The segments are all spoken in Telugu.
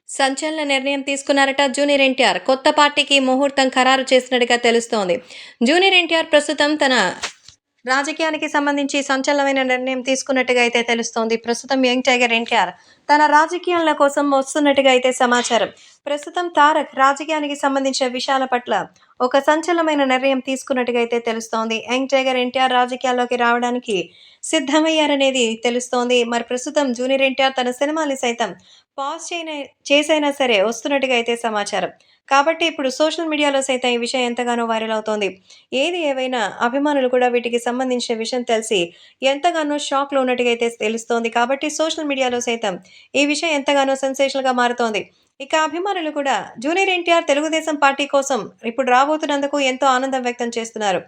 సంచలన నిర్ణయం తీసుకున్నారట జూనియర్ ఎన్టీఆర్. కొత్త పార్టీకి ముహూర్తం ఖరారు చేసినట్టుగా తెలుస్తోంది. జూనియర్ ఎన్టీఆర్ ప్రస్తుతం తన రాజకీయానికి సంబంధించి సంచలనమైన నిర్ణయం తీసుకున్నట్టుగా అయితే తెలుస్తోంది. ప్రస్తుతం యంగ్ టైగర్ ఎన్టీఆర్ తన రాజకీయాల కోసం వస్తున్నట్టుగా అయితే సమాచారం. ప్రస్తుతం తారక్ రాజకీయానికి సంబంధించిన విషయాల పట్ల ఒక సంచలనమైన నిర్ణయం తీసుకున్నట్టుగా అయితే తెలుస్తోంది. యంగ్ టైగర్ ఎన్టీఆర్ రాజకీయాల్లోకి రావడానికి సిద్ధమయ్యారనేది తెలుస్తోంది. మరి ప్రస్తుతం జూనియర్ ఎన్టీఆర్ తన సినిమాని సైతం పాజ్ చేసైనా సరే వస్తున్నట్టుగా అయితే సమాచారం. కాబట్టి ఇప్పుడు సోషల్ మీడియాలో సైతం ఈ విషయం ఎంతగానో వైరల్ అవుతోంది. ఏది ఏవైనా అభిమానులు కూడా వీటికి సంబంధించిన విషయం తెలిసి ఎంతగానో షాక్‌లో ఉన్నట్టుగా అయితే తెలుస్తోంది. కాబట్టి సోషల్ మీడియాలో సైతం ఈ విషయం ఎంతగానో సెన్సేషనల్‌గా మారుతోంది. ఇక అభిమానులు కూడా జూనియర్ ఎన్టీఆర్ తెలుగుదేశం పార్టీ కోసం ఇప్పుడు రాబోతున్నందుకు ఎంతో ఆనందం వ్యక్తం చేస్తున్నారు.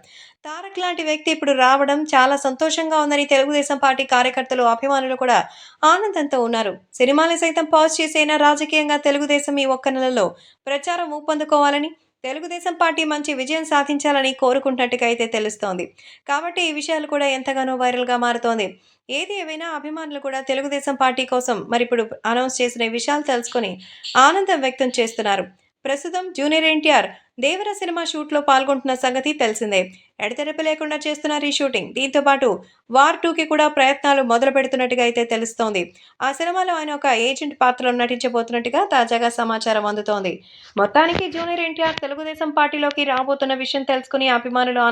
తారక్ లాంటి వ్యక్తి ఇప్పుడు రావడం చాలా సంతోషంగా ఉందని తెలుగుదేశం పార్టీ కార్యకర్తలు, అభిమానులు కూడా ఆనందంతో ఉన్నారు. సినిమాని సైతం పాజ్ చేసైనా రాజకీయంగా తెలుగుదేశం ఈ ఒక్క నెలలో ప్రచారం ఊపందుకోవాలని, తెలుగుదేశం పార్టీ మంచి విజయం సాధించాలని కోరుకుంటున్నట్టుగా అయితే తెలుస్తోంది. కాబట్టి ఈ విషయాలు కూడా ఎంతగానో వైరల్‌గా మారుతోంది. ఏది ఏవైనా అభిమానులు కూడా తెలుగుదేశం పార్టీ కోసం మరిప్పుడు అనౌన్స్ చేసిన ఈ విషయాలు తెలుసుకొని ఆనందం వ్యక్తం చేస్తున్నారు. ప్రస్తుతం జూనియర్ ఎన్టీఆర్ 'దేవర' సినిమా షూట్‌లో పాల్గొంటున్న సంగతి తెలిసిందే. ఎడతెరిపి లేకుండా చేస్తున్నారు ఈ షూటింగ్. దీంతో పాటు 'వార్ 2'కి కూడా ప్రయత్నాలు మొదలుపెడుతున్నట్టుగా అయితే తెలుస్తోంది. ఆ సినిమాలో ఆయన ఒక ఏజెంట్ పాత్రలో నటించబోతున్నట్టుగా తాజాగా సమాచారం అందుతోంది. మొత్తానికి జూనియర్ ఎన్టీఆర్ తెలుగుదేశం పార్టీలోకి రాబోతున్న విషయం తెలుసుకుని అభిమానులు